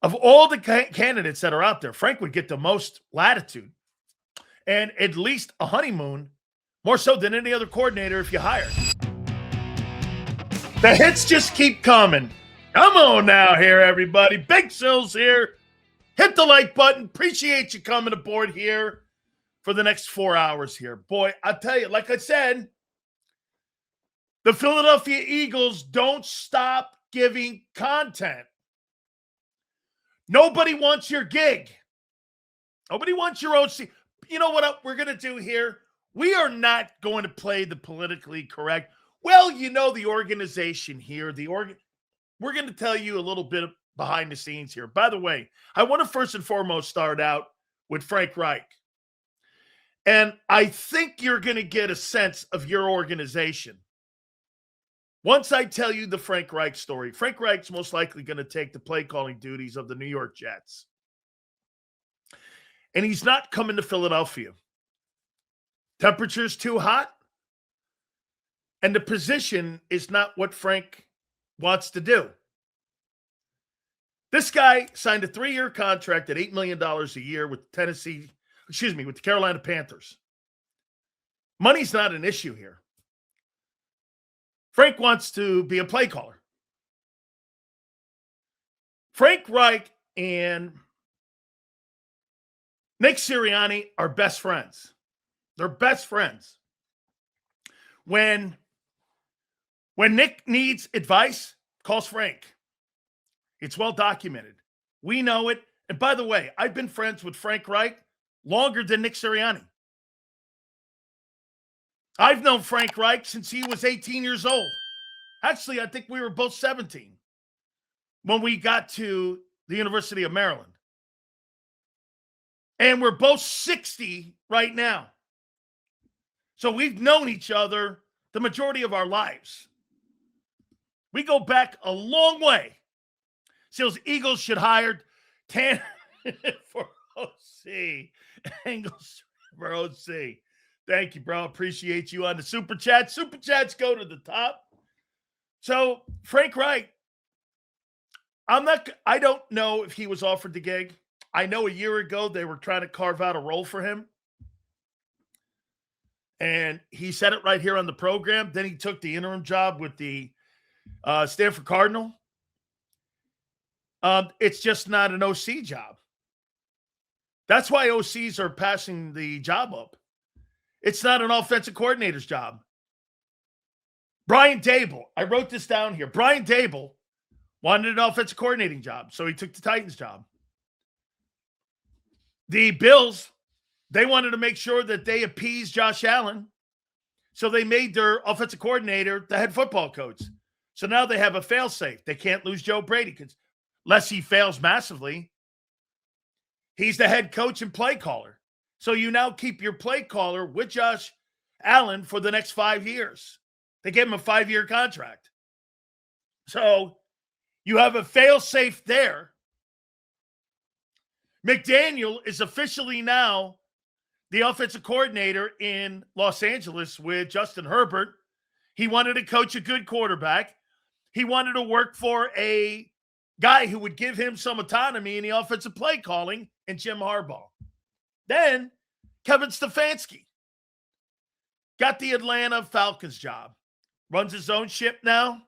Of all the candidates that are out there, Frank would get the most latitude and at least a honeymoon, more so than any other coordinator if you hired. The hits just keep coming. Come on now here, everybody. Big Sills here. Hit the like button. Appreciate you coming aboard here for the next 4 hours here. Boy, I'll tell you, like I said, the Philadelphia Eagles don't stop giving content. Nobody wants your gig. Nobody wants your OC. You know what we're going to do here? We are not going to play the politically correct. Well, you know the organization here. We're going to tell you a little bit behind the scenes here. By the way, I want to first and foremost start out with Frank Reich. And I think you're going to get a sense of your organization once I tell you the Frank Reich story. Frank Reich's most likely going to take the play calling duties of the New York Jets. And he's not coming to Philadelphia. Temperature's too hot. And the position is not what Frank wants to do. This guy signed a 3-year contract at $8 million a year with the Carolina Panthers. Money's not an issue here. Frank wants to be a play caller. Frank Reich and Nick Sirianni are best friends. They're best friends. When Nick needs advice, calls Frank. It's well documented. We know it. And by the way, I've been friends with Frank Reich longer than Nick Sirianni. I've known Frank Reich since he was 18 years old. Actually, I think we were both 17 when we got to the University of Maryland. And we're both 60 right now. So we've known each other the majority of our lives. We go back a long way. Seals Eagles should hire Tan for OC. Angles for OC. Thank you, bro. Appreciate you on the Super Chat. Super Chats go to the top. So, Frank Reich, I don't know if he was offered the gig. I know a year ago they were trying to carve out a role for him. And he said it right here on the program. Then he took the interim job with the Stanford Cardinal. It's just not an OC job. That's why OCs are passing the job up. It's not an offensive coordinator's job. Brian Dable, I wrote this down here. Brian Dable wanted an offensive coordinating job, so he took the Titans job. The Bills, they wanted to make sure that they appeased Josh Allen, so they made their offensive coordinator the head football coach. So now they have a fail-safe. They can't lose Joe Brady unless he fails massively. He's the head coach and play caller. So you now keep your play caller with Josh Allen for the next 5 years. They gave him a 5-year contract. So you have a fail-safe there. McDaniel is officially now the offensive coordinator in Los Angeles with Justin Herbert. He wanted to coach a good quarterback. He wanted to work for a guy who would give him some autonomy in the offensive play calling, and Jim Harbaugh. Then Kevin Stefanski got the Atlanta Falcons job. Runs his own ship now.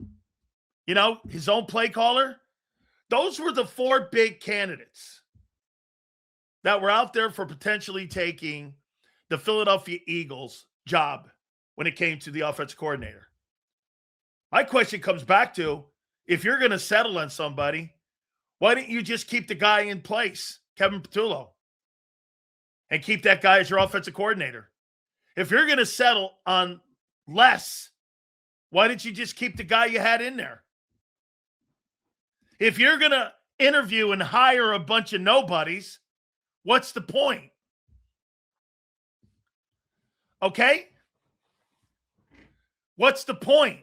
You know, his own play caller. Those were the 4 big candidates that were out there for potentially taking the Philadelphia Eagles job when it came to the offensive coordinator. My question comes back to, if you're going to settle on somebody, why didn't you just keep the guy in place, Kevin Patullo, and keep that guy as your offensive coordinator? If you're going to settle on less, why didn't you just keep the guy you had in there? If you're going to interview and hire a bunch of nobodies, what's the point? Okay? What's the point?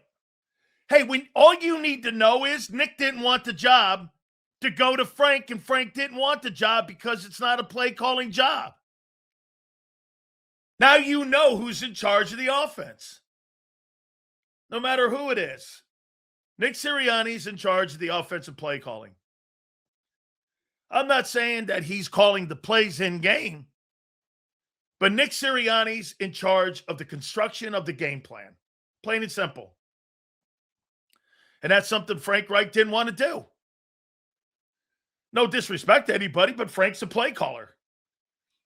Hey, when all you need to know is Nick didn't want the job to go to Frank, and Frank didn't want the job because it's not a play calling job. Now you know who's in charge of the offense. No matter who it is. Nick Sirianni's in charge of the offensive play calling. I'm not saying that he's calling the plays in game, but Nick Sirianni's in charge of the construction of the game plan. Plain and simple. And that's something Frank Reich didn't want to do. No disrespect to anybody, but Frank's a play caller.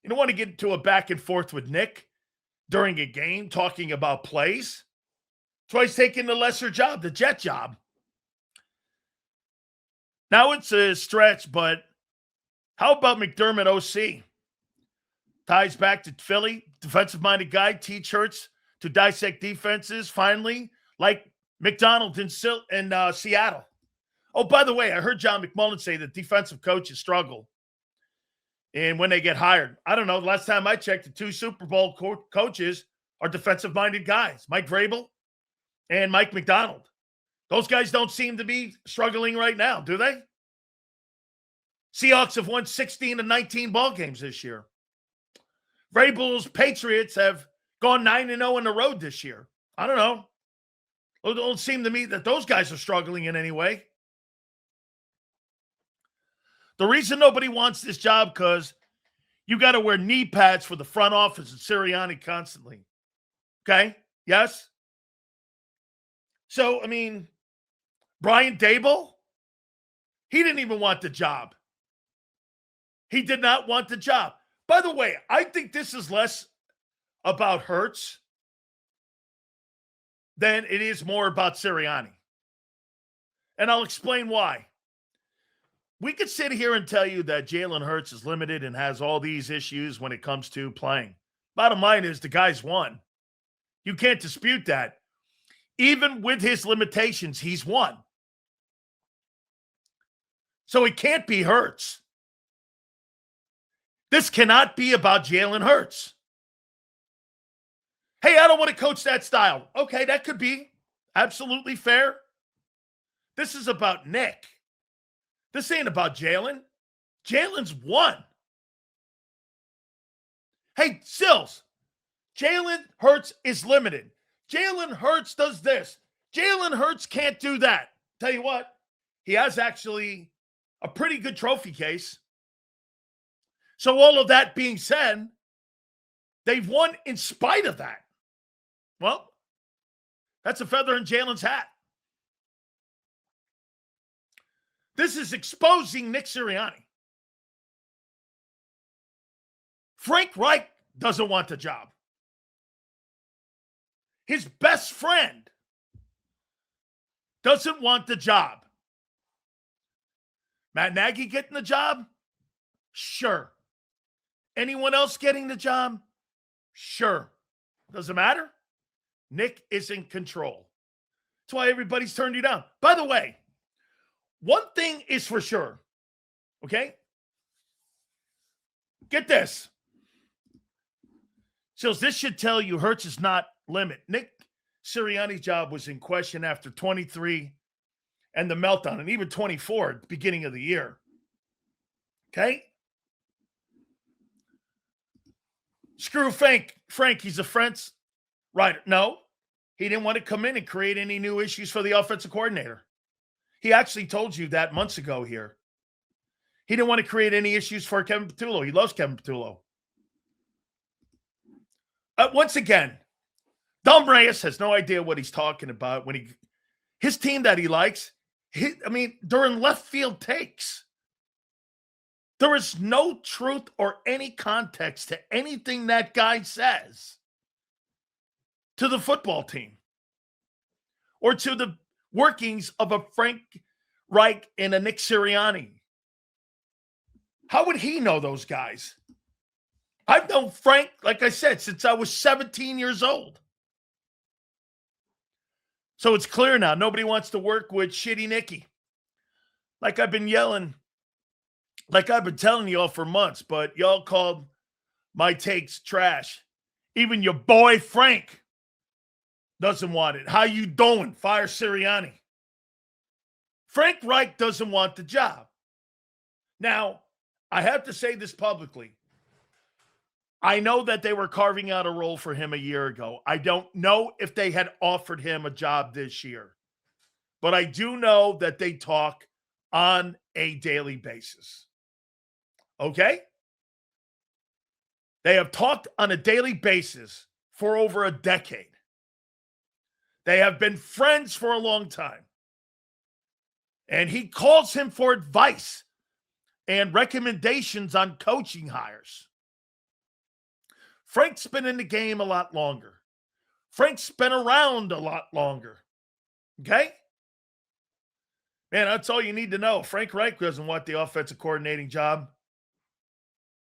You don't want to get into a back and forth with Nick during a game talking about plays. That's why he's taking the lesser job, the jet job. Now it's a stretch, but how about McDermott OC? Ties back to Philly, defensive-minded guy, teach Hurts to dissect defenses, finally, like McDonald in Seattle. Oh, by the way, I heard John McMullen say that defensive coaches struggle and when they get hired. I don't know. The last time I checked, the two Super Bowl coaches are defensive-minded guys, Mike Vrabel and Mike McDonald. Those guys don't seem to be struggling right now, do they? Seahawks have won 16 of 19 ball games this year. Vrabel's Patriots have gone 9-0 on the road this year. I don't know. It don't seem to me that those guys are struggling in any way. The reason nobody wants this job because you got to wear knee pads for the front office and Sirianni constantly. Okay? Yes? So, I mean, Brian Daboll, he didn't even want the job. He did not want the job. By the way, I think this is less about Hurts than it is more about Sirianni. And I'll explain why. We could sit here and tell you that Jalen Hurts is limited and has all these issues when it comes to playing. Bottom line is the guy's won. You can't dispute that. Even with his limitations, he's won. So it can't be Hurts. This cannot be about Jalen Hurts. Hey, I don't want to coach that style. Okay, that could be absolutely fair. This is about Nick. This ain't about Jalen. Jalen's won. Hey, Sills, Jalen Hurts is limited. Jalen Hurts does this. Jalen Hurts can't do that. Tell you what, he has actually a pretty good trophy case. So all of that being said, they've won in spite of that. Well, that's a feather in Jalen's hat. This is exposing Nick Sirianni. Frank Reich doesn't want the job. His best friend doesn't want the job. Matt Nagy getting the job? Sure. Anyone else getting the job? Sure. Doesn't matter. Nick is in control. That's why everybody's turned you down. By the way, one thing is for sure. Okay? Get this. So this should tell you Hurts is not limit. Nick Sirianni's job was in question after 23 and the meltdown, and even 24 at the beginning of the year. Okay? Screw Frank. He's a French writer. No, he didn't want to come in and create any new issues for the offensive coordinator. He actually told you that months ago here. He didn't want to create any issues for Kevin Patullo. He loves Kevin Patullo. Once again, Dom Reyes has no idea what he's talking about when his team that he likes. They're in left field takes. There is no truth or any context to anything that guy says to the football team or to the workings of a Frank Reich and a Nick Sirianni. How would he know those guys? I've known Frank, like I said, since I was 17 years old. So it's clear now. Nobody wants to work with shitty Nicky. Like I've been telling y'all for months, but y'all called my takes trash. Even your boy Frank doesn't want it. How you doing? Fire Sirianni. Frank Reich doesn't want the job. Now, I have to say this publicly. I know that they were carving out a role for him a year ago. I don't know if they had offered him a job this year. But I do know that they talk on a daily basis. Okay? They have talked on a daily basis for over a decade. They have been friends for a long time. And he calls him for advice and recommendations on coaching hires. Frank's been in the game a lot longer. Frank's been around a lot longer. Okay? Man, that's all you need to know. Frank Reich doesn't want the offensive coordinating job.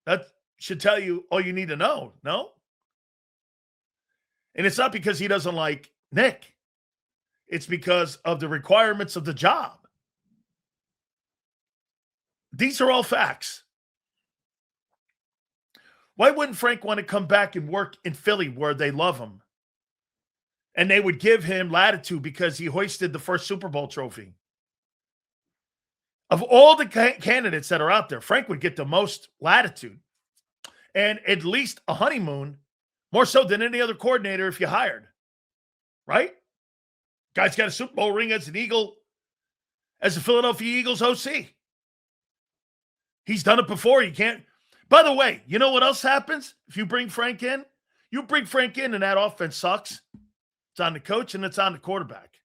That should tell you all you need to know, no? And it's not because he doesn't like Nick. It's because of the requirements of the job. These are all facts. Why wouldn't Frank want to come back and work in Philly where they love him? And they would give him latitude because he hoisted the first Super Bowl trophy. Of all the candidates that are out there, Frank would get the most latitude and at least a honeymoon, more so than any other coordinator if you hired. Right? Guy's got a Super Bowl ring as an Eagle, as a Philadelphia Eagles OC. He's done it before. You can't. By the way, you know what else happens if you bring Frank in? You bring Frank in and that offense sucks. It's on the coach and it's on the quarterback.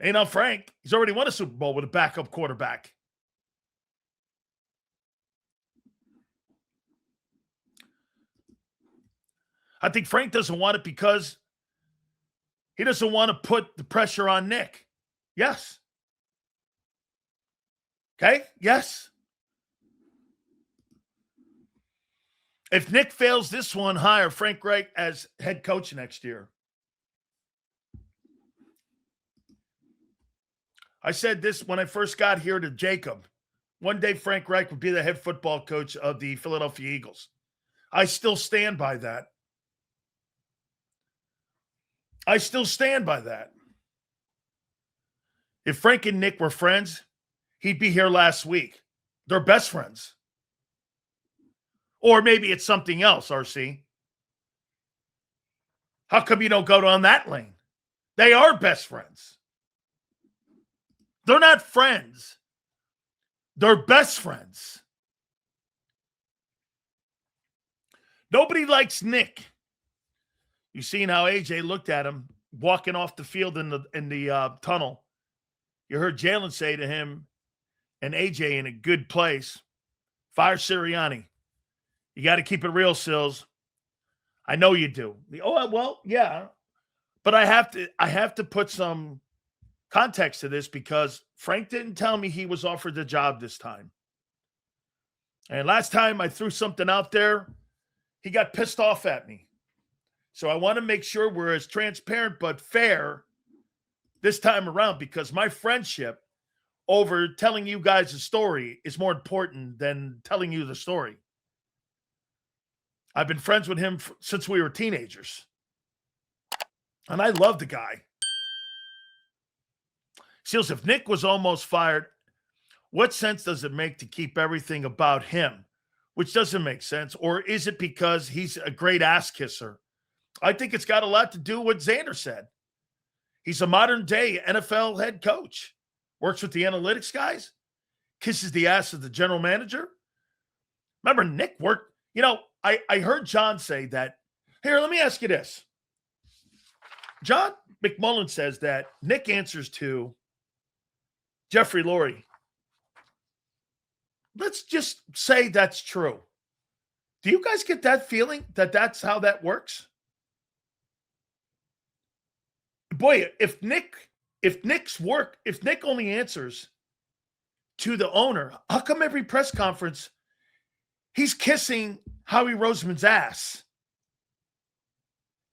Ain't on Frank. He's already won a Super Bowl with a backup quarterback. I think Frank doesn't want it because he doesn't want to put the pressure on Nick. Yes. Okay? Yes. If Nick fails this one, hire Frank Reich as head coach next year. I said this when I first got here to JAKIB. One day Frank Reich would be the head football coach of the Philadelphia Eagles. I still stand by that. I still stand by that. If Frank and Nick were friends, he'd be here last week. They're best friends. Or maybe it's something else, RC. How come you don't go down that lane? They are best friends. They're not friends. They're best friends. Nobody likes Nick. You seen how AJ looked at him walking off the field in the tunnel. You heard Jalen say to him and AJ in a good place, fire Sirianni. You got to keep it real, Sills. I know you do. Oh, well, yeah. But I have to put some context to this because Frank didn't tell me he was offered the job this time. And last time I threw something out there, he got pissed off at me. So I want to make sure we're as transparent but fair this time around because my friendship over telling you guys a story is more important than telling you the story. I've been friends with him since we were teenagers. And I love the guy. Seals, if Nick was almost fired, what sense does it make to keep everything about him? Which doesn't make sense. Or is it because he's a great ass kisser? I think it's got a lot to do with what Xander said. He's a modern day NFL head coach. Works with the analytics guys. Kisses the ass of the general manager. Remember, Nick worked. You know, I heard John say that. Here, let me ask you this. John McMullen says that Nick answers to Jeffrey Lurie. Let's just say that's true. Do you guys get that feeling that that's how that works? Boy, if Nick only answers to the owner, how come every press conference he's kissing Howie Roseman's ass?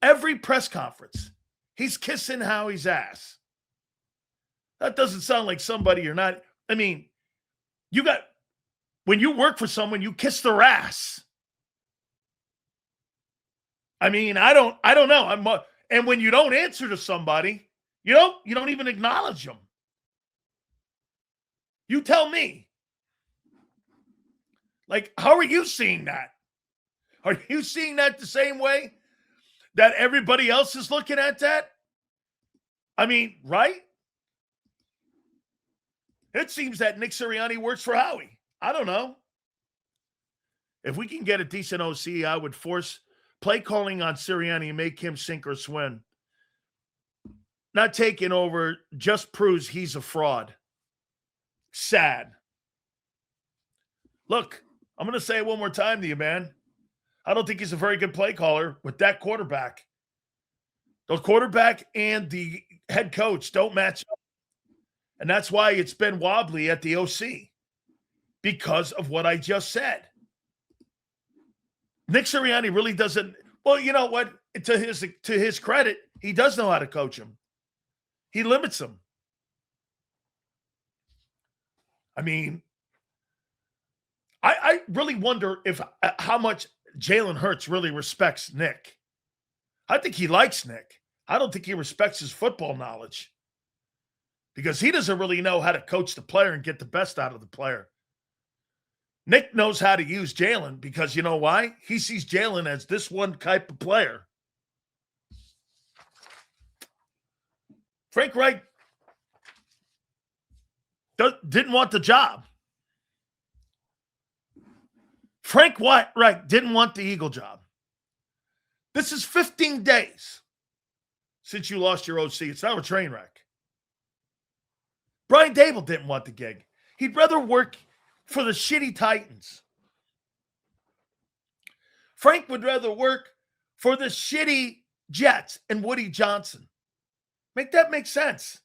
Every press conference, he's kissing Howie's ass. That doesn't sound like somebody you're not. I mean, when you work for someone, you kiss their ass. I mean, I don't know. And when you don't answer to somebody, you don't even acknowledge them. You tell me. Like, how are you seeing that? Are you seeing that the same way that everybody else is looking at that? I mean, right? It seems that Nick Sirianni works for Howie. I don't know. If we can get a decent OC, I would force play calling on Sirianni and make him sink or swim. Not taking over just proves he's a fraud. Sad. Look, I'm going to say it one more time to you, man. I don't think he's a very good play caller with that quarterback. The quarterback and the head coach don't match up. And that's why it's been wobbly at the OC, because of what I just said. Nick Sirianni really doesn't. Well, you know what? To his credit, he does know how to coach him. He limits him. I mean, I really wonder how much Jalen Hurts really respects Nick. I think he likes Nick. I don't think he respects his football knowledge, because he doesn't really know how to coach the player and get the best out of the player. Nick knows how to use Jalen because you know why? He sees Jalen as this one type of player. Frank Reich didn't want the job. Frank Reich didn't want the Eagle job. This is 15 days since you lost your OC. It's now a train wreck. Brian Dable didn't want the gig. He'd rather work for the shitty Titans. Frank would rather work for the shitty Jets and Woody Johnson. Make that make sense.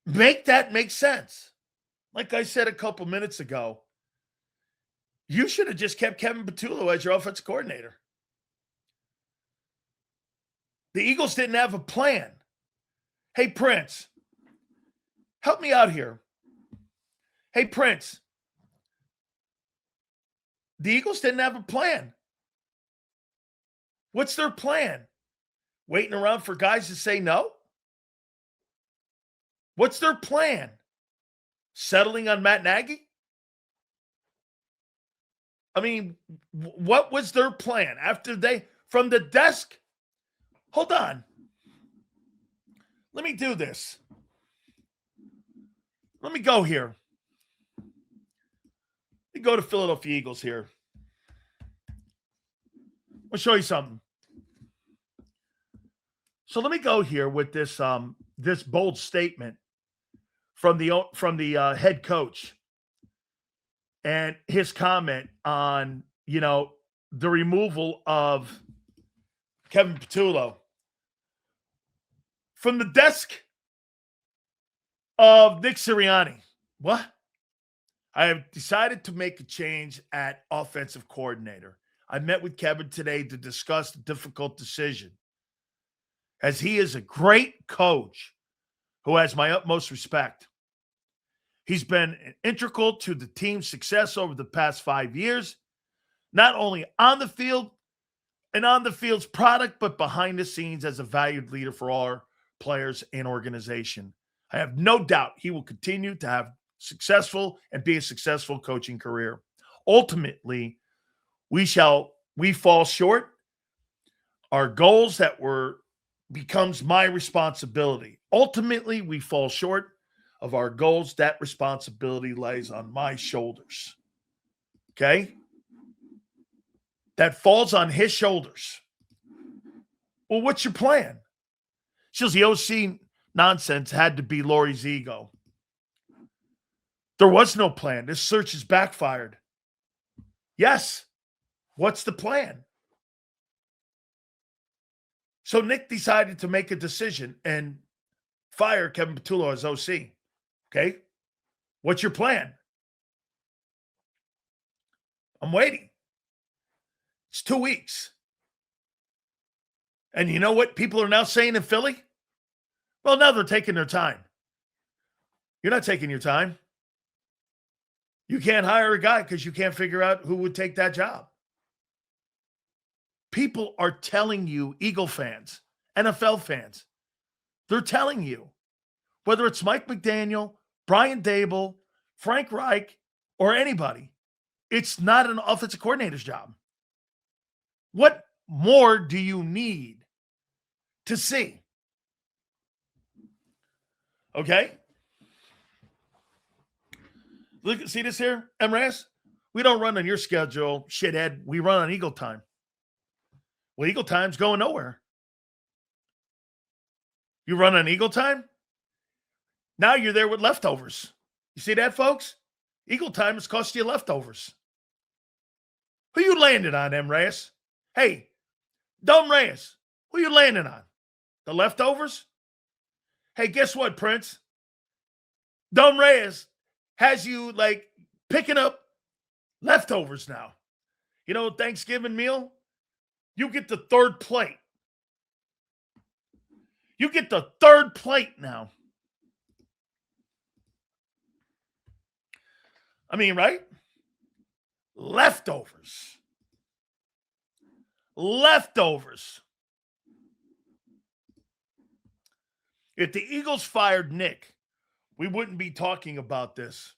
Make that make sense. Like I said a couple minutes ago, you should have just kept Kevin Patullo as your offensive coordinator. The Eagles didn't have a plan. Hey, Prince, help me out here. Hey, Prince, the Eagles didn't have a plan. What's their plan? Waiting around for guys to say no? What's their plan? Settling on Matt Nagy? I mean, what was their plan after from the desk? Hold on. Let me do this. Let me go here. Let me go to Philadelphia Eagles here. I'll show you something. So let me go here with this this bold statement from the head coach and his comment on, the removal of Kevin Patullo from the desk of Nick Sirianni. What? I have decided to make a change at offensive coordinator. I met with Kevin today to discuss the difficult decision, as he is a great coach who has my utmost respect. He's been integral to the team's success over the past 5 years, not only on the field and on the field's product, but behind the scenes as a valued leader for all our players and organization. I have no doubt he will continue to have be a successful coaching career. Ultimately, we fall short. Our goals becomes my responsibility. Ultimately, we fall short of our goals. That responsibility lies on my shoulders. Okay? That falls on his shoulders. Well, what's your plan? She says the OC nonsense had to be Lori's ego. There was no plan. This search has backfired. Yes. What's the plan? So Nick decided to make a decision and fire Kevin Patullo as OC. Okay? What's your plan? I'm waiting. It's 2 weeks. And you know what people are now saying in Philly? Well, now they're taking their time. You're not taking your time. You can't hire a guy because you can't figure out who would take that job. People are telling you, Eagle fans, NFL fans, they're telling you, whether it's Mike McDaniel, Brian Dable, Frank Reich, or anybody, it's not an offensive coordinator's job. What more do you need to see? Okay? Look, see this here, MRS? We don't run on your schedule, shithead. We run on Eagle time. Well, Eagle time's going nowhere. You run on Eagle time? Now you're there with leftovers. You see that, folks? Eagle time has cost you leftovers. Who you landed on, M. Reyes? Hey, Dumb Reyes, who you landing on? The leftovers? Hey, guess what, Prince? Dumb Reyes has you, like, picking up leftovers now. You know, Thanksgiving meal? You get the third plate. You get the third plate now. I mean, right? Leftovers. Leftovers. If the Eagles fired Nick, we wouldn't be talking about this.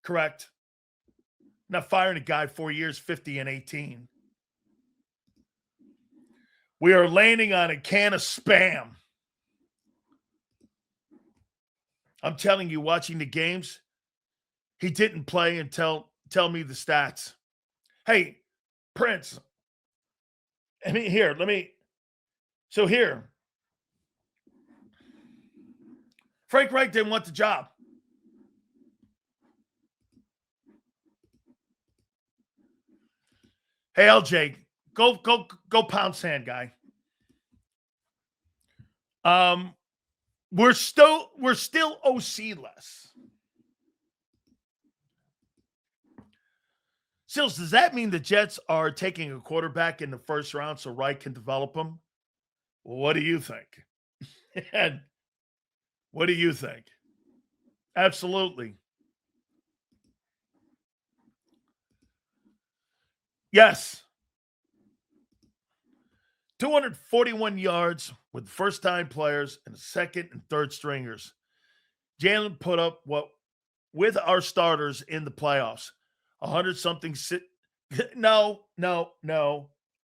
Correct? Not firing a guy 4 years, 50 and 18. We are landing on a can of Spam. I'm telling you, watching the games, he didn't play and tell me the stats. Hey, Prince. I mean, here, so here. Frank Reich didn't want the job. Hey, LJ, go pound sand, guy. We're still OC less. Sills, does that mean the Jets are taking a quarterback in the first round so Reich can develop him? Well, what do you think? And what do you think? Absolutely. Yes. 241 yards with first-time players and second and third stringers. Jalen put up what with our starters in the playoffs. 100-something. No.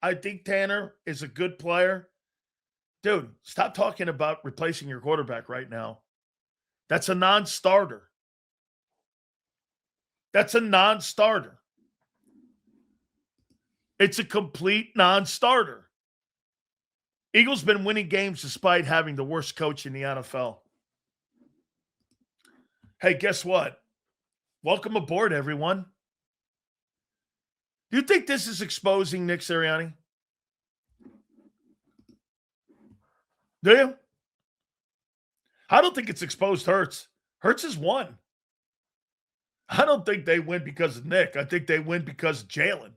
I think Tanner is a good player. Dude, stop talking about replacing your quarterback right now. That's a non-starter. That's a non-starter. It's a complete non-starter. Eagles been winning games despite having the worst coach in the NFL. Hey, guess what? Welcome aboard, everyone. Do you think this is exposing Nick Sirianni? Do you? I don't think it's exposed Hurts. Hurts has won. I don't think they win because of Nick. I think they win because of Jalen.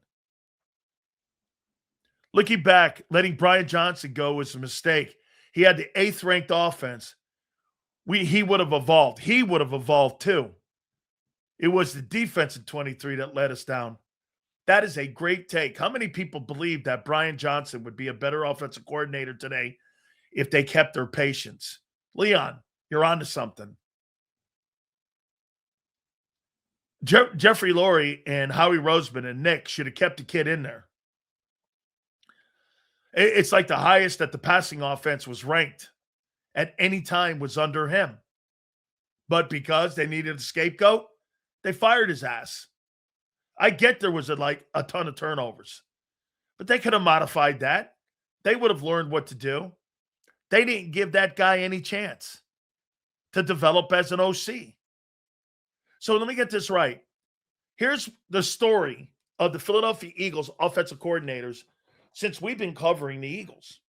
Looking back, letting Brian Johnson go was a mistake. He had the 8th-ranked offense. He would have evolved. He would have evolved too. It was the defense in 23 that let us down. That is a great take. How many people believe that Brian Johnson would be a better offensive coordinator today if they kept their patience? Leon, you're on to something. Jeffrey Lurie and Howie Roseman and Nick should have kept the kid in there. It's like the highest that the passing offense was ranked at any time was under him. But because they needed a scapegoat, they fired his ass. I get there was a ton of turnovers, but they could have modified that. They would have learned what to do. They didn't give that guy any chance to develop as an OC. So let me get this right. Here's the story of the Philadelphia Eagles offensive coordinators since we've been covering the Eagles.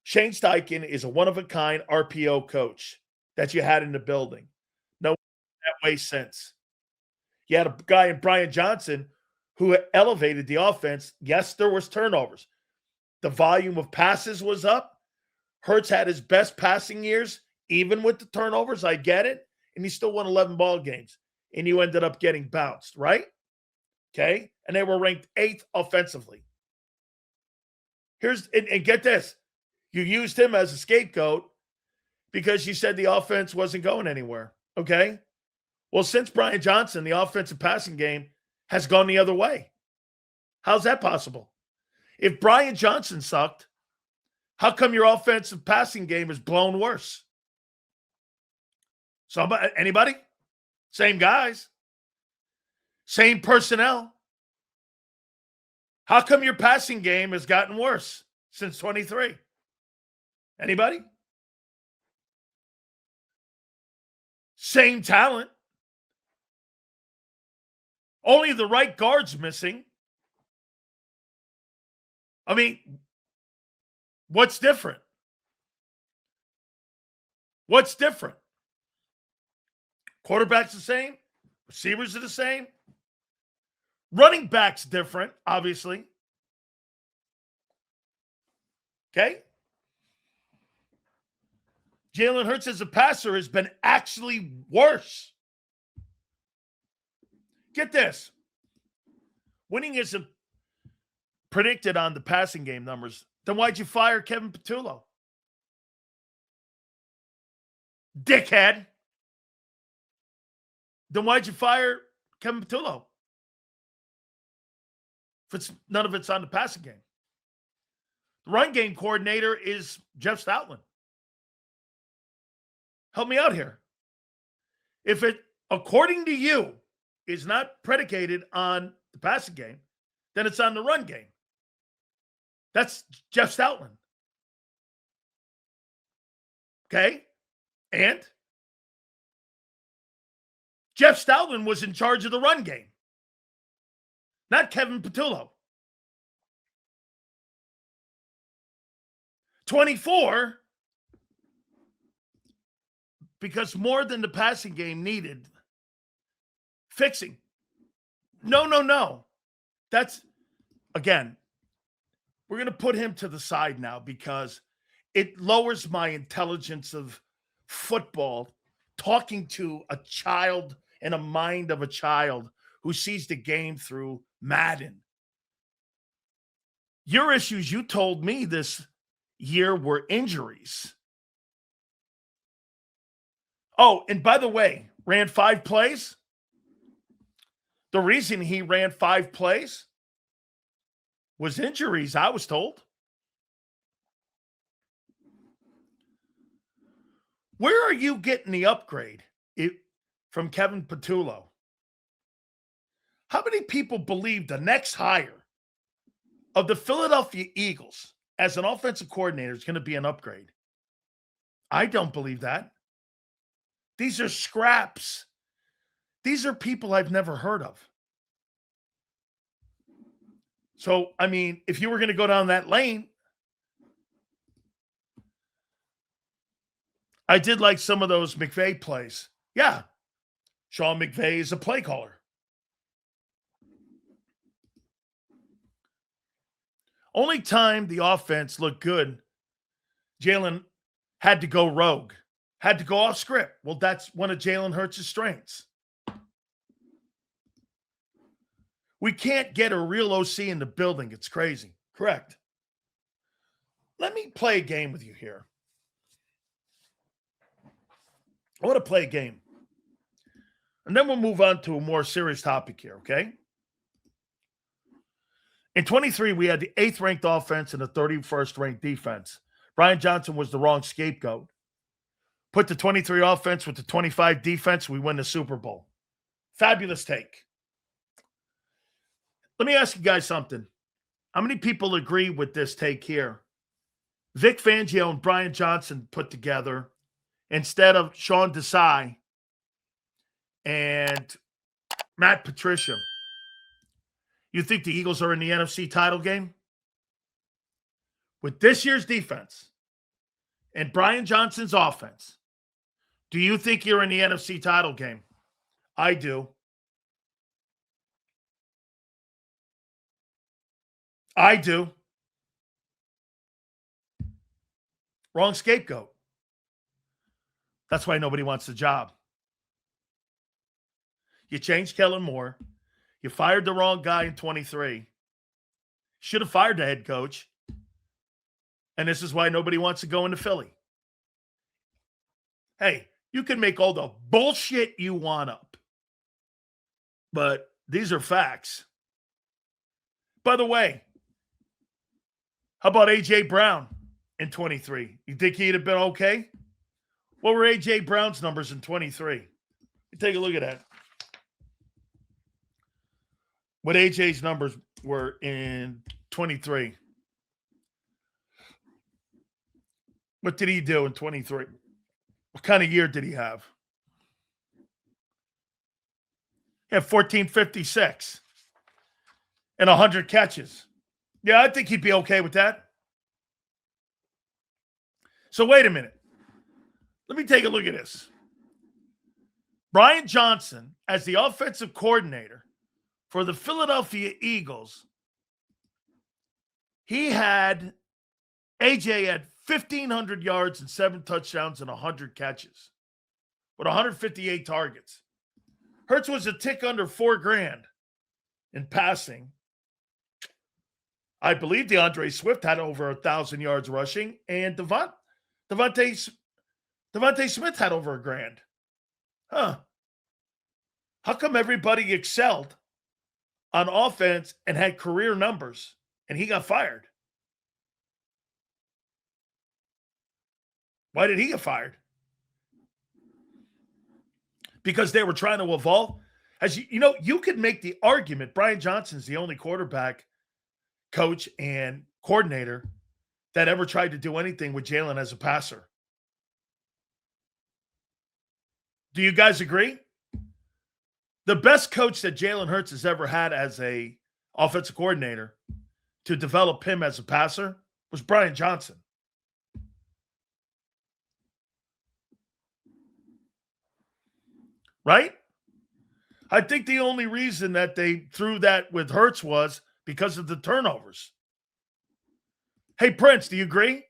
Shane Steichen is a one-of-a-kind RPO coach that you had in the building. No that way since. You had a guy in Brian Johnson who elevated the offense. Yes, there was turnovers. The volume of passes was up. Hurts had his best passing years, even with the turnovers. I get it. And he still won 11 ball games. And you ended up getting bounced, right? Okay? And they were ranked 8th offensively. And get this. You used him as a scapegoat because you said the offense wasn't going anywhere. Okay? Well, since Brian Johnson, the offensive passing game has gone the other way. How's that possible? If Brian Johnson sucked, how come your offensive passing game is blown worse? Somebody, anybody? Same guys. Same personnel. How come your passing game has gotten worse since 23? Anybody? Same talent. Only the right guard's missing. I mean, what's different? What's different? Quarterback's the same. Receivers are the same. Running back's different, obviously. Okay? Jalen Hurts as a passer has been actually worse. Get this. Winning isn't predicted on the passing game numbers. Then why'd you fire Kevin Patullo? Dickhead. Then why'd you fire Kevin Patullo? If none of it's on the passing game. The run game coordinator is Jeff Stoutland. Help me out here. If it, according to you, is not predicated on the passing game, then it's on the run game. That's Jeff Stoutland. Okay? And Jeff Stoutland was in charge of the run game, not Kevin Patullo. 24, because more than the passing game needed fixing. No. That's, again, we're going to put him to the side now because it lowers my intelligence of football talking to a child and a mind of a child who sees the game through Madden. Your issues, you told me this year, were injuries. Oh, and by the way, ran 5 plays. The reason he ran 5 plays was injuries, I was told. Where are you getting the upgrade from Kevin Patullo? How many people believe the next hire of the Philadelphia Eagles as an offensive coordinator is going to be an upgrade? I don't believe that. These are scraps. These are people I've never heard of. So, I mean, if you were going to go down that lane, I did like some of those McVay plays. Yeah, Sean McVay is a play caller. Only time the offense looked good, Jalen had to go rogue, had to go off script. Well, that's one of Jalen Hurts' strengths. We can't get a real OC in the building. It's crazy. Correct. Let me play a game with you here. I want to play a game. And then we'll move on to a more serious topic here, okay? In 23, we had the 8th ranked offense and the 31st ranked defense. Brian Johnson was the wrong scapegoat. Put the 23 offense with the 25 defense, we win the Super Bowl. Fabulous take. Let me ask you guys something. How many people agree with this take here? Vic Fangio and Brian Johnson put together instead of Sean Desai and Matt Patricia. You think the Eagles are in the NFC title game? With this year's defense and Brian Johnson's offense, do you think you're in the NFC title game? I do. I do. Wrong scapegoat. That's why nobody wants the job. You changed Kellen Moore. You fired the wrong guy in 23. Should have fired the head coach. And this is why nobody wants to go into Philly. Hey, you can make all the bullshit you want up. But these are facts. By the way, how about A.J. Brown in 23? You think he'd have been okay? What were A.J. Brown's numbers in 23? Take a look at that. What A.J.'s numbers were in 23. What did he do in 23? What kind of year did he have? He had 1456 and 100 catches. Yeah, I think he'd be okay with that. So wait a minute. Let me take a look at this. Brian Johnson, as the offensive coordinator for the Philadelphia Eagles, AJ had 1,500 yards and 7 touchdowns and 100 catches with 158 targets. Hurts was a tick under $4,000 in passing. I believe DeAndre Swift had over 1,000 yards rushing, and Devontae Smith had over $1,000. Huh. How come everybody excelled on offense and had career numbers, and he got fired? Why did he get fired? Because they were trying to evolve. As you know, you could make the argument Brian Johnson's the only quarterback coach and coordinator that ever tried to do anything with Jalen as a passer. Do you guys agree? The best coach that Jalen Hurts has ever had as a offensive coordinator to develop him as a passer was Brian Johnson. Right? I think the only reason that they threw that with Hurts was because of the turnovers. Hey, Prince, do you agree?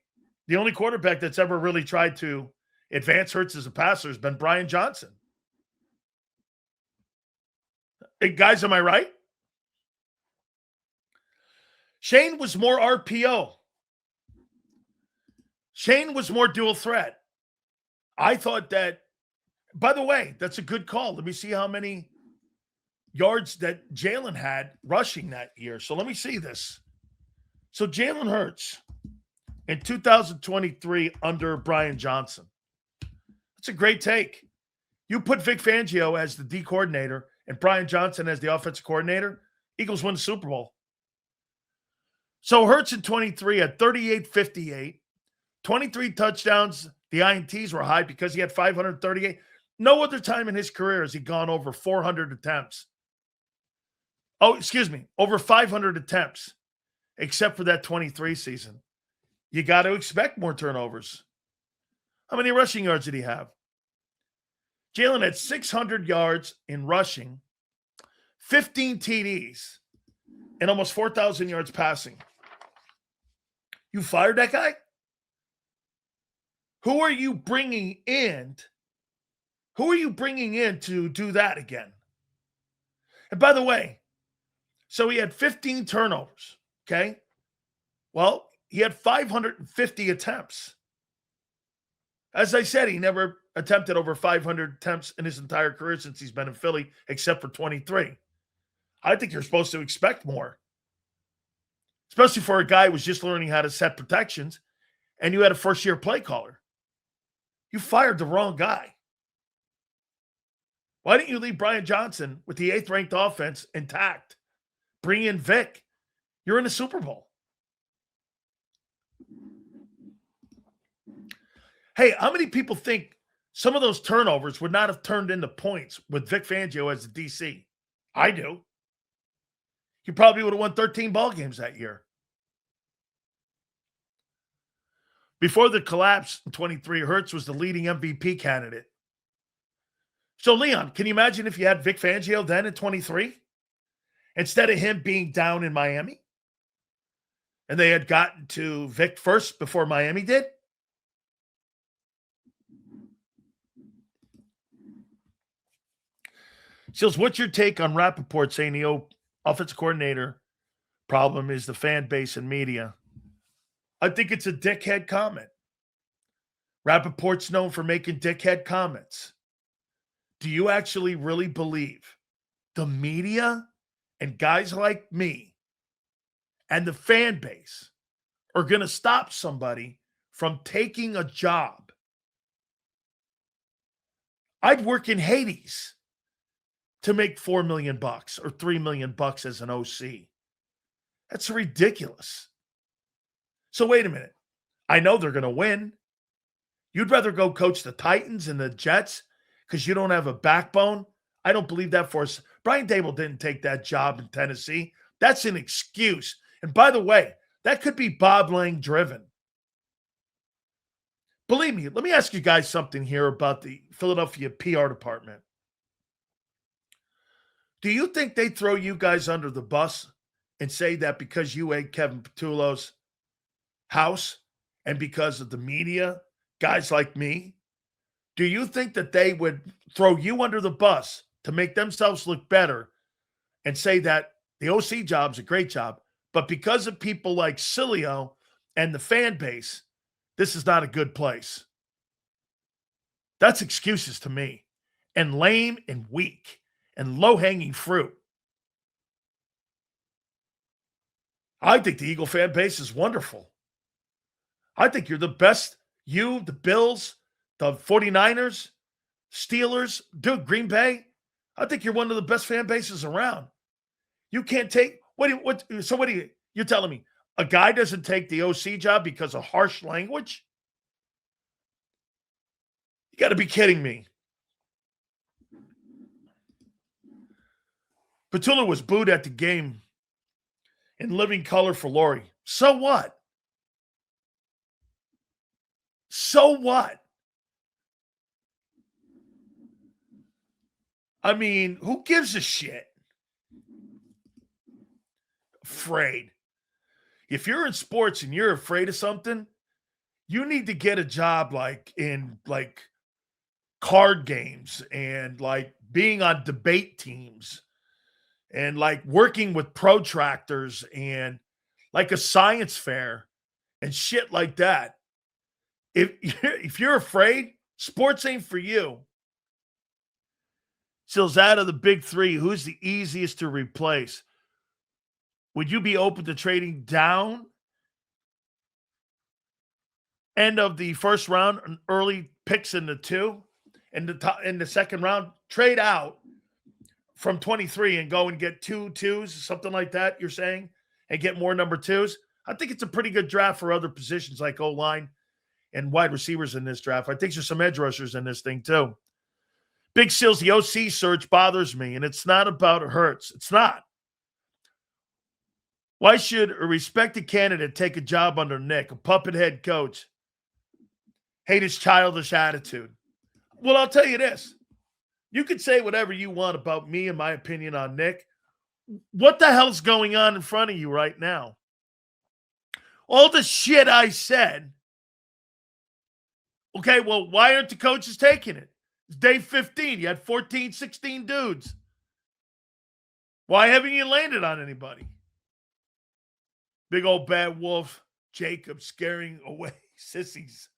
The only quarterback that's ever really tried to advance Hurts as a passer has been Brian Johnson. Hey, guys, am I right? Shane was more RPO. Shane was more dual threat. I thought that, by the way, that's a good call. Let me see how many yards that Jalen had rushing that year. So let me see this. So Jalen Hurts in 2023 under Brian Johnson. That's a great take. You put Vic Fangio as the D coordinator and Brian Johnson as the offensive coordinator, Eagles win the Super Bowl. So Hurts in 23 had 38-58, 23 touchdowns. The INTs were high because he had 538. No other time in his career has he gone over 400 attempts. Oh, excuse me, over 500 attempts, except for that 23 season. You got to expect more turnovers. How many rushing yards did he have? Jalen had 600 yards in rushing, 15 TDs, and almost 4,000 yards passing. You fired that guy? Who are you bringing in? Who are you bringing in to do that again? And by the way, so he had 15 turnovers, okay? Well, he had 550 attempts. As I said, he never attempted over 500 attempts in his entire career since he's been in Philly, except for 23. I think you're supposed to expect more, especially for a guy who was just learning how to set protections, and you had a first-year play caller. You fired the wrong guy. Why didn't you leave Brian Johnson with the 8th-ranked offense intact? Bring in Vic. You're in the Super Bowl. Hey, how many people think some of those turnovers would not have turned into points with Vic Fangio as the DC? I do. He probably would have won 13 ball games that year. Before the collapse in 23, Hurts was the leading MVP candidate. So, Leon, can you imagine if you had Vic Fangio then in 23? Instead of him being down in Miami? And they had gotten to Vic first before Miami did? Seals, what's your take on Rappaport saying the offensive coordinator problem is the fan base and media? I think it's a dickhead comment. Rappaport's known for making dickhead comments. Do you actually really believe the media and guys like me and the fan base are going to stop somebody from taking a job I'd work in Hades to make $4 million or $3 million as an OC. That's ridiculous. So wait a minute. I know they're going to win. You'd rather go coach the Titans and the Jets because you don't have a backbone? I don't believe that for us. Brian Dable didn't take that job in Tennessee. That's an excuse. And by the way, that could be Bob Lang driven. Believe me, let me ask you guys something here about the Philadelphia PR department. Do you think they throw you guys under the bus and say that because you ate Kevin Patullo's house and because of the media, guys like me, do you think that they would throw you under the bus to make themselves look better and say that the OC job's a great job, but because of people like Sileo and the fan base, this is not a good place? That's excuses to me, and lame and weak and low-hanging fruit. I think the Eagle fan base is wonderful. I think you're the best. You, the Bills, the 49ers, Steelers, dude, Green Bay. I think you're one of the best fan bases around. You can't take you're telling me a guy doesn't take the OC job because of harsh language? You got to be kidding me. Patullo was booed at the game in living color for Laurie. So what? So what? I mean, who gives a shit? Afraid. If you're in sports and you're afraid of something, you need to get a job like in card games and like being on debate teams and like working with protractors and like a science fair and shit like that. If you're afraid, sports ain't for you. So out of the big three, who's the easiest to replace? Would you be open to trading down end of the first round and early picks in the two? In the second round, trade out from 23 and go and get 2 twos, something like that, you're saying, and get more number twos? I think it's a pretty good draft for other positions like O-line and wide receivers in this draft. I think there's some edge rushers in this thing too. Big Seals, the OC search bothers me, and it's not about Hurts. It's not. Why should a respected candidate take a job under Nick, a puppet head coach? Hate his childish attitude. Well, I'll tell you this. You could say whatever you want about me and my opinion on Nick. What the hell's going on in front of you right now? All the shit I said. Okay, well, why aren't the coaches taking it? It's day 15. You had 14, 16 dudes. Why haven't you landed on anybody? Big old bad wolf, JAKIB scaring away sissies.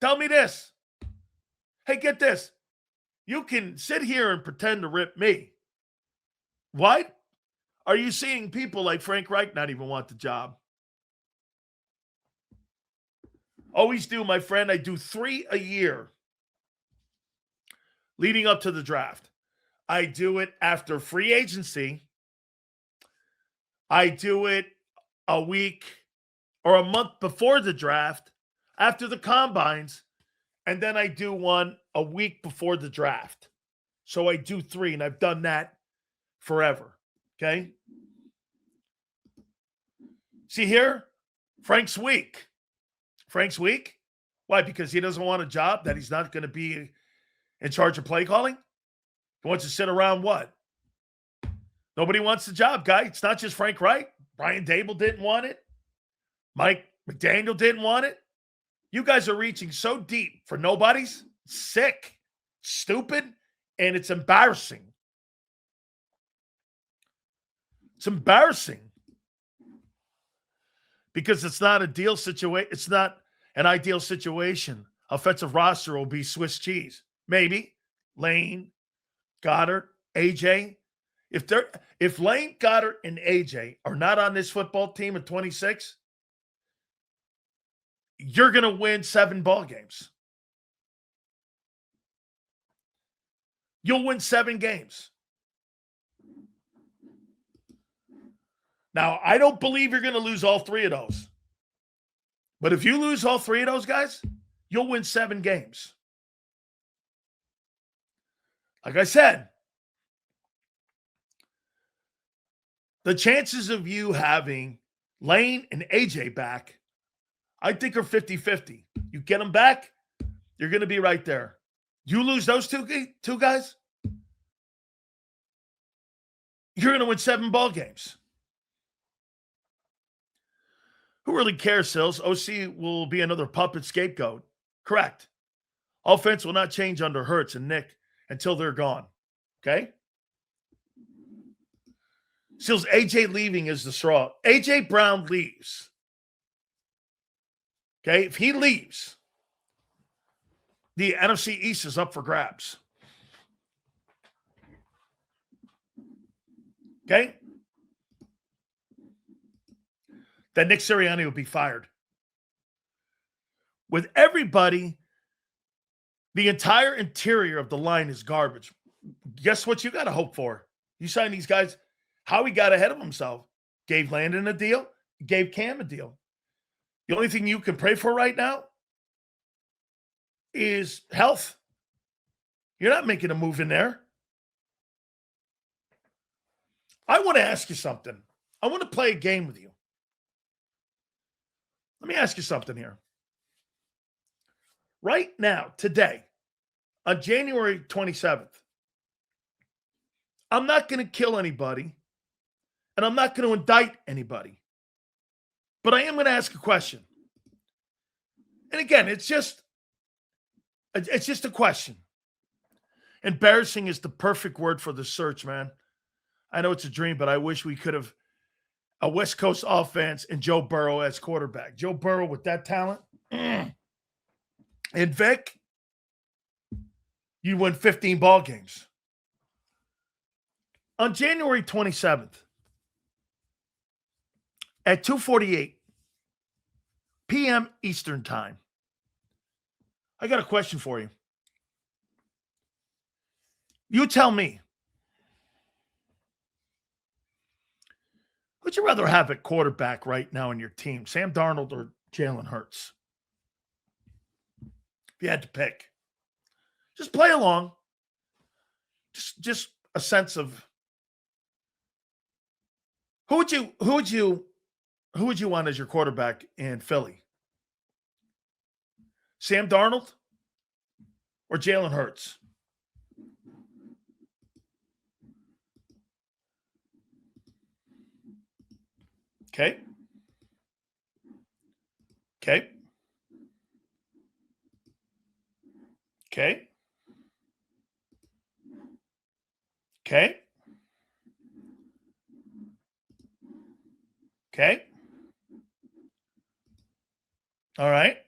Tell me this. Hey, get this. You can sit here and pretend to rip me. What? Are you seeing people like Frank Reich not even want the job? Always do, my friend. I do 3 a year leading up to the draft. I do it after free agency. I do it a week or a month before the draft, after the combines, and then I do one a week before the draft. So I do 3, and I've done that forever. Okay? See here? Frank's weak. Frank's weak? Why? Because he doesn't want a job, that he's not going to be in charge of play calling? He wants to sit around what? Nobody wants the job, guy. It's not just Frank Reich. Brian Dable didn't want it. Mike McDaniel didn't want it. You guys are reaching so deep for nobodies. Sick, stupid, and it's embarrassing. It's embarrassing. Because it's not a deal situation. It's not an ideal situation. Offensive roster will be Swiss cheese. Maybe. Lane, Goddard, AJ. If Lane, Goddard, and AJ are not on this football team at 26, you're going to win 7 ball games. You'll win 7 games. Now, I don't believe you're going to lose all 3 of those. But if you lose all 3 of those guys, you'll win 7 games. Like I said, the chances of you having Lane and AJ back, I think are 50-50. You get them back, you're going to be right there. You lose those two guys, you're going to win 7 ball games. Who really cares, Sills? OC will be another puppet scapegoat. Correct. Offense will not change under Hurts and Nick until they're gone. Okay? Sills, AJ leaving is the straw. AJ Brown leaves. Okay? If he leaves, the NFC East is up for grabs. Okay? Then Nick Sirianni will be fired. With everybody, the entire interior of the line is garbage. Guess what you got to hope for? You sign these guys. Howie got ahead of himself. Gave Landon a deal. Gave Cam a deal. The only thing you can pray for right now is health. You're not making a move in there. I want to ask you something. I want to play a game with you. Let me ask you something here. Right now, today, on January 27th, I'm not going to kill anybody, and I'm not going to indict anybody. But I am going to ask a question. And again, it's just a question. Embarrassing is the perfect word for the search, man. I know it's a dream, but I wish we could have a West Coast offense and Joe Burrow as quarterback. Joe Burrow with that talent. And Vic, you win 15 ball games. On January 27th, at 2:48 p.m. Eastern Time, I got a question for you. You tell me, would you rather have at quarterback right now in your team, Sam Darnold or Jalen Hurts? If you had to pick. Just play along. Just a sense of who would you want as your quarterback in Philly? Sam Darnold or Jalen Hurts? Okay. Okay. Okay. Okay. Okay. All right.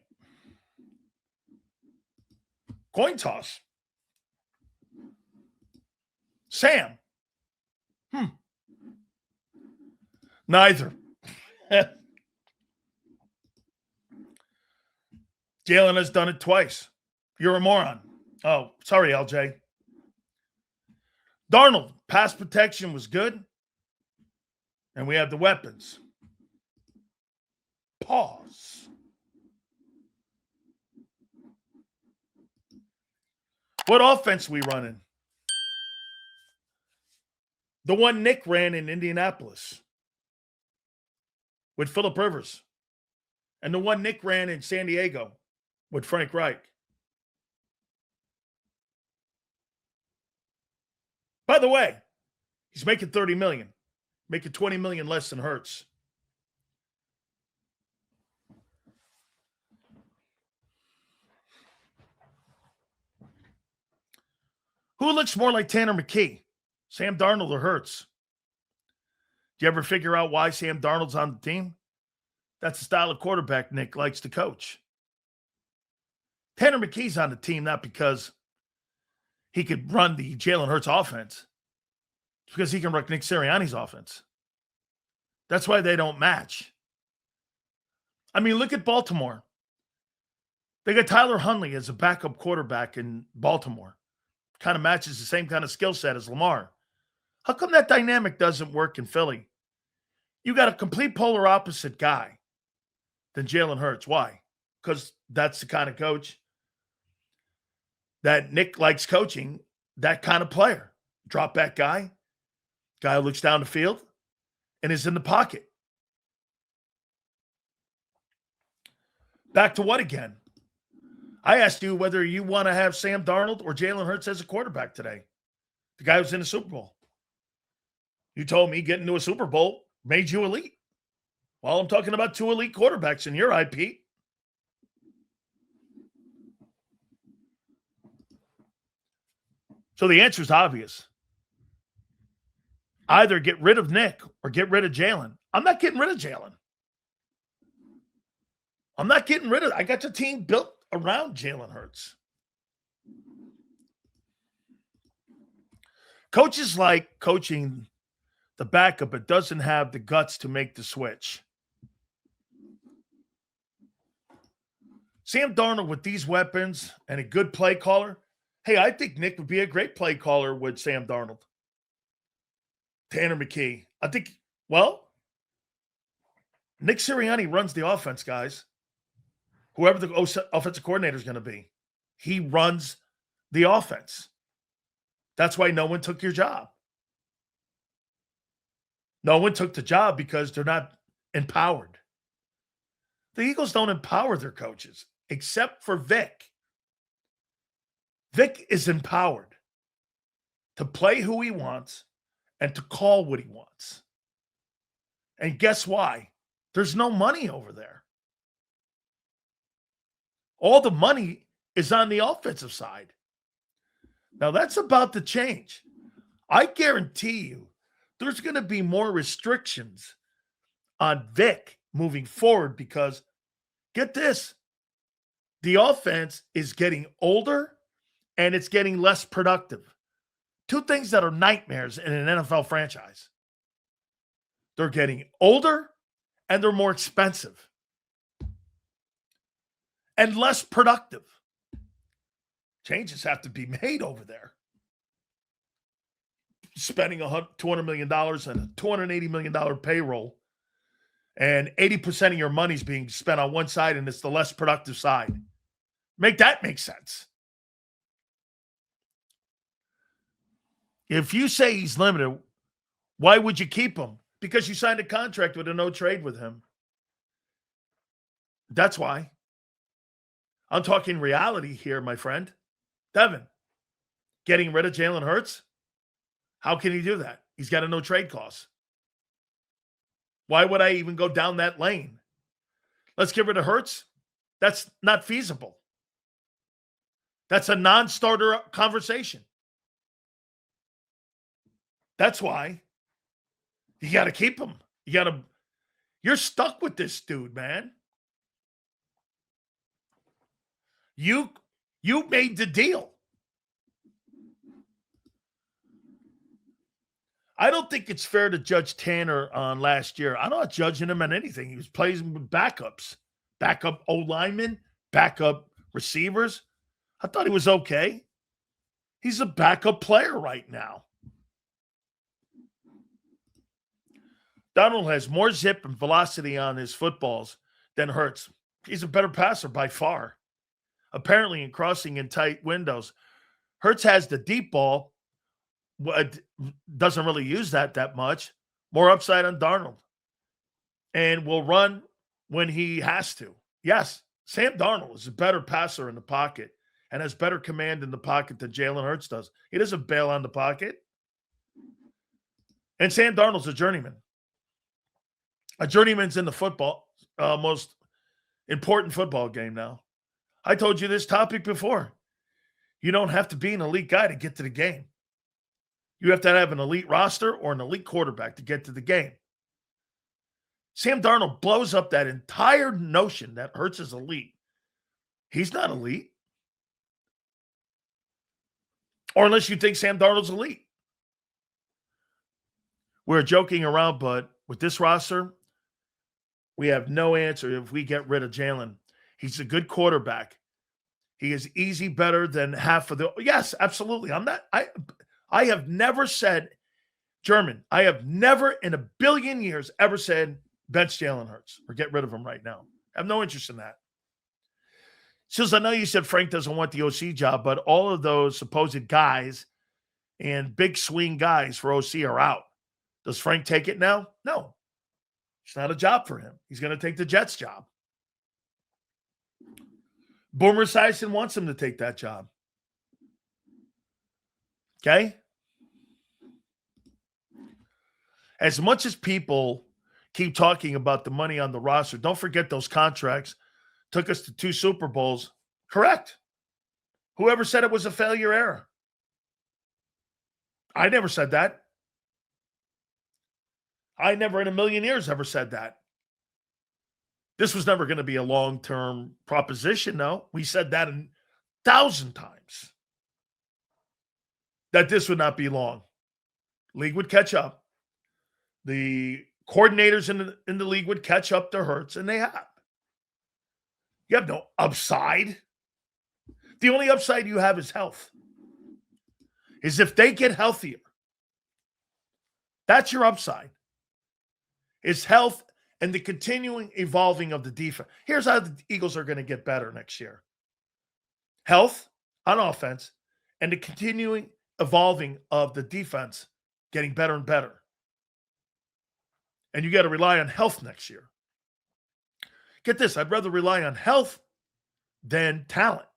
Coin toss. Sam. Neither. Jalen has done it twice. You're a moron. Oh, sorry, LJ. Darnold, pass protection was good. And we have the weapons. Pause. What offense we running? The one Nick ran in Indianapolis with Phillip Rivers. And the one Nick ran in San Diego with Frank Reich. By the way, he's making $30 million, making $20 million less than Hurts. Who looks more like Tanner McKee, Sam Darnold or Hurts? Do you ever figure out why Sam Darnold's on the team? That's the style of quarterback Nick likes to coach. Tanner McKee's on the team not because he could run the Jalen Hurts offense. It's because he can run Nick Sirianni's offense. That's why they don't match. I mean, look at Baltimore. They got Tyler Huntley as a backup quarterback in Baltimore. kind of matches the same kind of skill set as Lamar. How come that dynamic doesn't work in Philly? You got a complete polar opposite guy than Jalen Hurts. Why? Because that's the kind of coach that Nick likes coaching, that kind of player. Drop back guy who looks down the field and is in the pocket. Back to what again? I asked you whether you want to have Sam Darnold or Jalen Hurts as a quarterback today. The guy who's in the Super Bowl. You told me getting to a Super Bowl made you elite. Well, I'm talking about two elite quarterbacks in your eye, Pete. So the answer is obvious. Either get rid of Nick or get rid of Jalen. I'm not getting rid of Jalen. I got the team built around Jalen Hurts. Coaches like coaching the backup but doesn't have the guts to make the switch. Sam Darnold with these weapons and a good play caller. Hey, I think Nick would be a great play caller with Sam Darnold. Tanner McKee. I think, Nick Sirianni runs the offense, guys. Whoever the offensive coordinator is going to be, he runs the offense. That's why no one took your job. No one took the job because they're not empowered. The Eagles don't empower their coaches, except for Vic. Vic is empowered to play who he wants and to call what he wants. And guess why? There's no money over there. All the money is on the offensive side. Now, that's about to change. I guarantee you there's going to be more restrictions on Vic moving forward because, get this, the offense is getting older and it's getting less productive. Two things that are nightmares in an NFL franchise. They're getting older and they're more expensive and less productive. Changes have to be made over there. Spending $200 million and a $280 million payroll, and 80% of your money is being spent on one side, and it's the less productive side. Make that make sense. If you say he's limited, why would you keep him? Because you signed a contract with a no trade with him. That's why. I'm talking reality here, my friend. Devin, getting rid of Jalen Hurts? How can he do that? He's got a no trade clause. Why would I even go down that lane? Let's get rid of Hurts? That's not feasible. That's a non-starter conversation. That's why you got to keep him. You're stuck with this dude, man. You made the deal. I don't think it's fair to judge Tanner on last year. I'm not judging him on anything. He was playing with backups, backup O-linemen, backup receivers. I thought he was okay. He's a backup player right now. Darnold has more zip and velocity on his footballs than Hurts. He's a better passer by far. Apparently in crossing in tight windows. Hurts has the deep ball, doesn't really use that much. More upside on Darnold. And will run when he has to. Yes, Sam Darnold is a better passer in the pocket and has better command in the pocket than Jalen Hurts does. He doesn't bail on the pocket. And Sam Darnold's a journeyman. A journeyman's in the football, most important football game now. I told you this topic before. You don't have to be an elite guy to get to the game. You have to have an elite roster or an elite quarterback to get to the game. Sam Darnold blows up that entire notion that Hurts is elite. He's not elite. Or unless you think Sam Darnold's elite. We're joking around, but with this roster, we have no answer if we get rid of Jalen. He's a good quarterback. He is easy better than half of the. Yes, absolutely. I have never said, German, I have never in a billion years ever said bench Jalen Hurts or get rid of him right now. I have no interest in that. Says, I know you said Frank doesn't want the OC job, but all of those supposed guys and big swing guys for OC are out. Does Frank take it now? No. It's not a job for him. He's going to take the Jets job. Boomer Esiason wants him to take that job. Okay? As much as people keep talking about the money on the roster, don't forget those contracts took us to 2 Super Bowls. Correct. Whoever said it was a failure era? I never said that. I never in a million years ever said that. This was never going to be a long-term proposition, no. We said that 1,000 times. That this would not be long. League would catch up. The coordinators in the league would catch up to Hurts, and they have. You have no upside. The only upside you have is health. Is if they get healthier. That's your upside. Is health and the continuing evolving of the defense. Here's how the Eagles are going to get better next year. Health on offense and the continuing evolving of the defense getting better and better. And you got to rely on health next year. Get this, I'd rather rely on health than talent.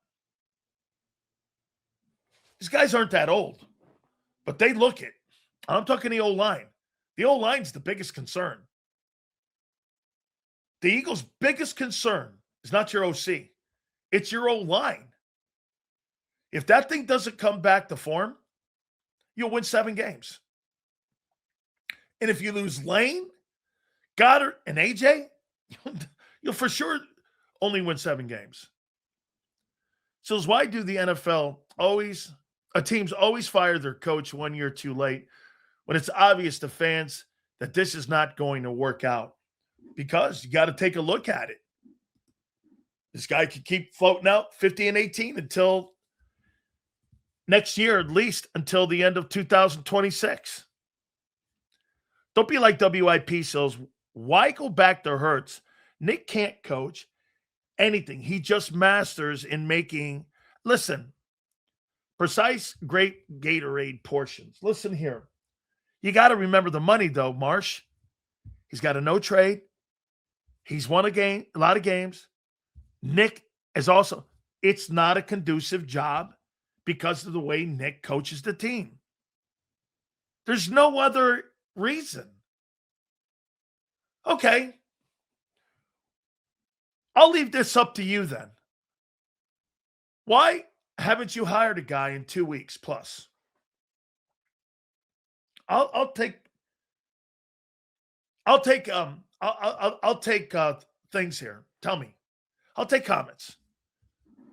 These guys aren't that old, but they look it. I'm talking the O-line. The O-line's the biggest concern. The Eagles' biggest concern is not your OC. It's your O-line. If that thing doesn't come back to form, you'll win 7 games. And if you lose Lane, Goddard, and AJ, you'll for sure only win 7 games. So why do the NFL teams always fire their coach 1 year too late when it's obvious to fans that this is not going to work out? Because you got to take a look at it. This guy could keep floating out 50-18 until next year, at least until the end of 2026. Don't be like WIP says. Why go back to Hurts? Nick can't coach anything. He just masters in making, listen, precise, great Gatorade portions. Listen here. You got to remember the money, though, Marsh. He's got a no trade. He's won a lot of games. Nick is also, it's not a conducive job because of the way Nick coaches the team. There's no other reason. Okay. I'll leave this up to you then. Why haven't you hired a guy in 2 weeks plus? I'll take things here. Tell me. I'll take comments.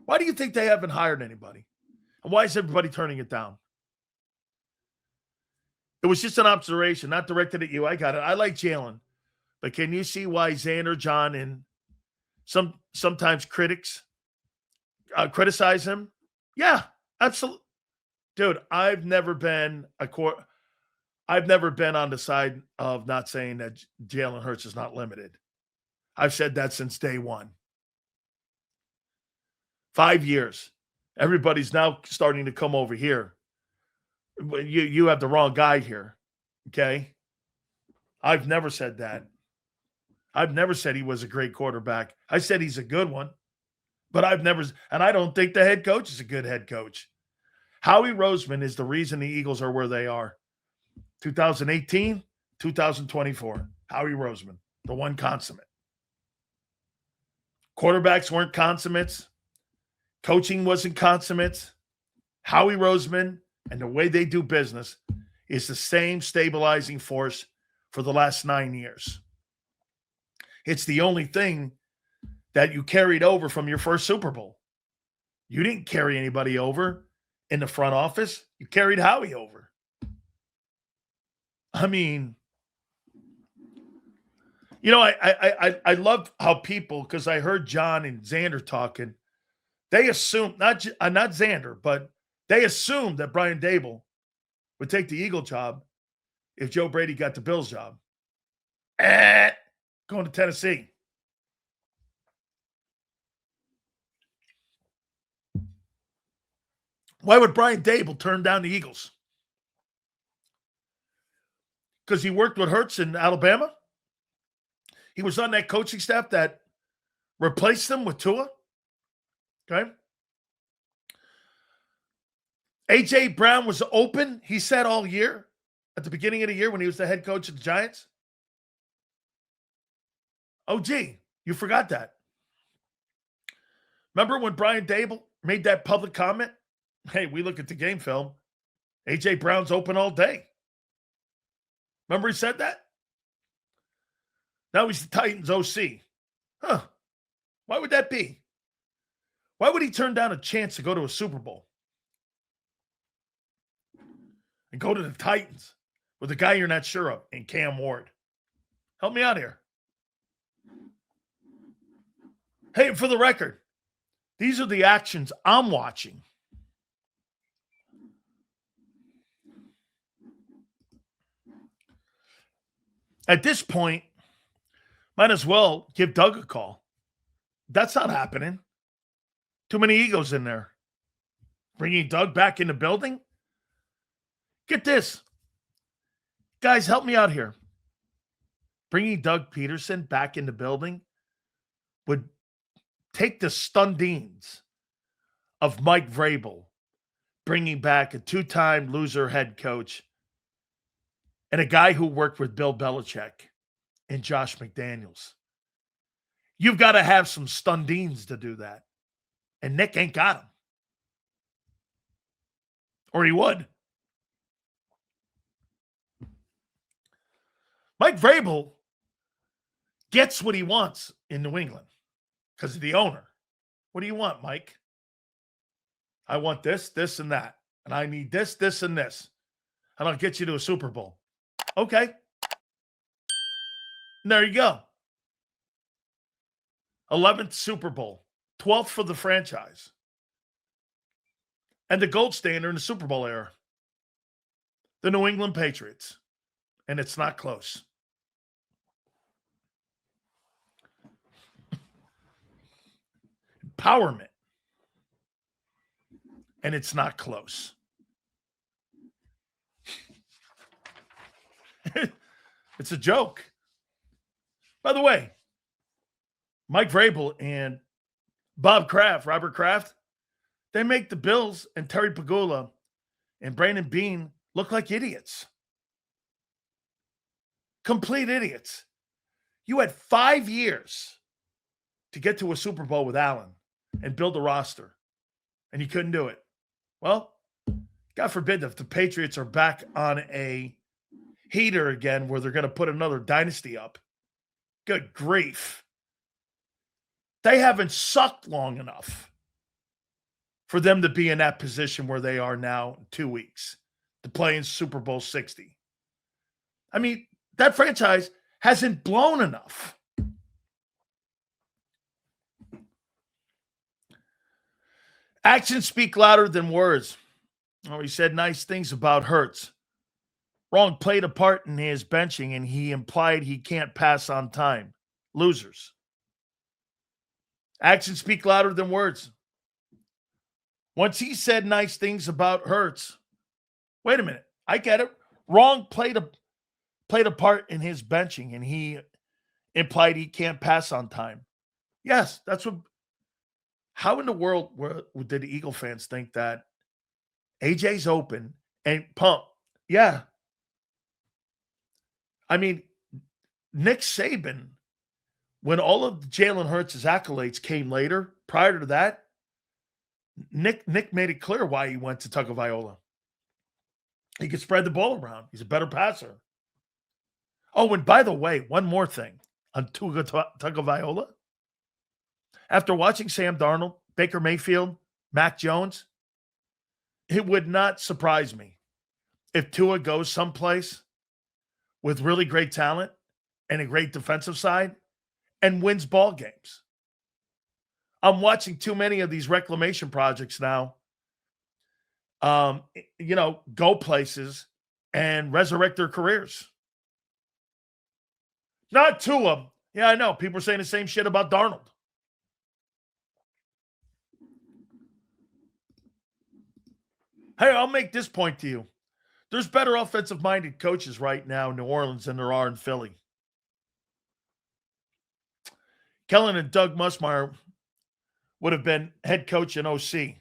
Why do you think they haven't hired anybody? And why is everybody turning it down? It was just an observation, not directed at you. I got it. I like Jalen. But can you see why Xander, John, and sometimes critics criticize him? Yeah, absolutely. Dude, I've never been on the side of not saying that Jalen Hurts is not limited. I've said that since day one. 5 years. Everybody's now starting to come over here. You have the wrong guy here. Okay? I've never said that. I've never said he was a great quarterback. I said he's a good one. But and I don't think the head coach is a good head coach. Howie Roseman is the reason the Eagles are where they are. 2018, 2024. Howie Roseman, the one consummate. Quarterbacks weren't consummates. Coaching wasn't consummates. Howie Roseman and the way they do business is the same stabilizing force for the last 9 years. It's the only thing that you carried over from your first Super Bowl. You didn't carry anybody over in the front office. You carried Howie over. I mean, I love how people, because I heard John and Xander talking They assumed, not Xander, but they assumed that Brian Dable would take the Eagle job if Joe Brady got the Bills job. Going to Tennessee. Why would Brian Dable turn down the Eagles? Because he worked with Hurts in Alabama? He was on that coaching staff that replaced him with Tua? Okay. A.J. Brown was open, he said, all year, at the beginning of the year when he was the head coach of the Giants. Oh, gee, you forgot that. Remember when Brian Dable made that public comment? Hey, we look at the game film. A.J. Brown's open all day. Remember he said that? Now he's the Titans OC. Huh. Why would that be? Why would he turn down a chance to go to a Super Bowl? And go to the Titans with a guy you're not sure of in Cam Ward. Help me out here. Hey, for the record, these are the actions I'm watching. At this point, might as well give Doug a call. That's not happening. Too many egos in there. Bringing Doug back in the building? Get this. Guys, help me out here. Bringing Doug Peterson back in the building would take the stundings of Mike Vrabel, bringing back a two-time loser head coach and a guy who worked with Bill Belichick and Josh McDaniels. You've got to have some stundings to do that. And Nick ain't got them. Or he would. Mike Vrabel gets what he wants in New England because of the owner. What do you want, Mike? I want this, this, and that. And I need this, this, and this. And I'll get you to a Super Bowl. Okay. And there you go. 11th Super Bowl. 12th for the franchise. And the gold standard in the Super Bowl era. The New England Patriots. And it's not close. Empowerment. And it's not close. It's a joke. By the way, Mike Vrabel and Robert Kraft, they make the Bills and Terry Pagula and Brandon Beane look like idiots. Complete idiots. You had 5 years to get to a Super Bowl with Allen and build a roster, and you couldn't do it. Well, God forbid if the Patriots are back on a heater again where they're going to put another dynasty up. Good grief. They haven't sucked long enough for them to be in that position where they are now in 2 weeks to play in Super Bowl 60. I mean, that franchise hasn't blown enough. Actions speak louder than words. Oh, he said nice things about Hurts. Wrong played a part in his benching, and he implied he can't pass on time. Losers. Actions speak louder than words. Once he said nice things about Hurts, wait a minute, I get it. Wrong played a part in his benching, and he implied he can't pass on time. Yes, that's what. How in the world did the Eagle fans think that AJ's open and pump? Yeah. I mean, Nick Saban, when all of Jalen Hurts' accolades came later, prior to that, Nick made it clear why he went to Tagovailoa. He could spread the ball around. He's a better passer. Oh, and by the way, one more thing on Tagovailoa. After watching Sam Darnold, Baker Mayfield, Mac Jones, it would not surprise me if Tua goes someplace with really great talent and a great defensive side and wins ball games. I'm watching too many of these reclamation projects now, go places and resurrect their careers. Not Tua. Yeah, I know. People are saying the same shit about Darnold. Hey, I'll make this point to you. There's better offensive-minded coaches right now in New Orleans than there are in Philly. Kellen and Doug Musmeyer would have been head coach and OC.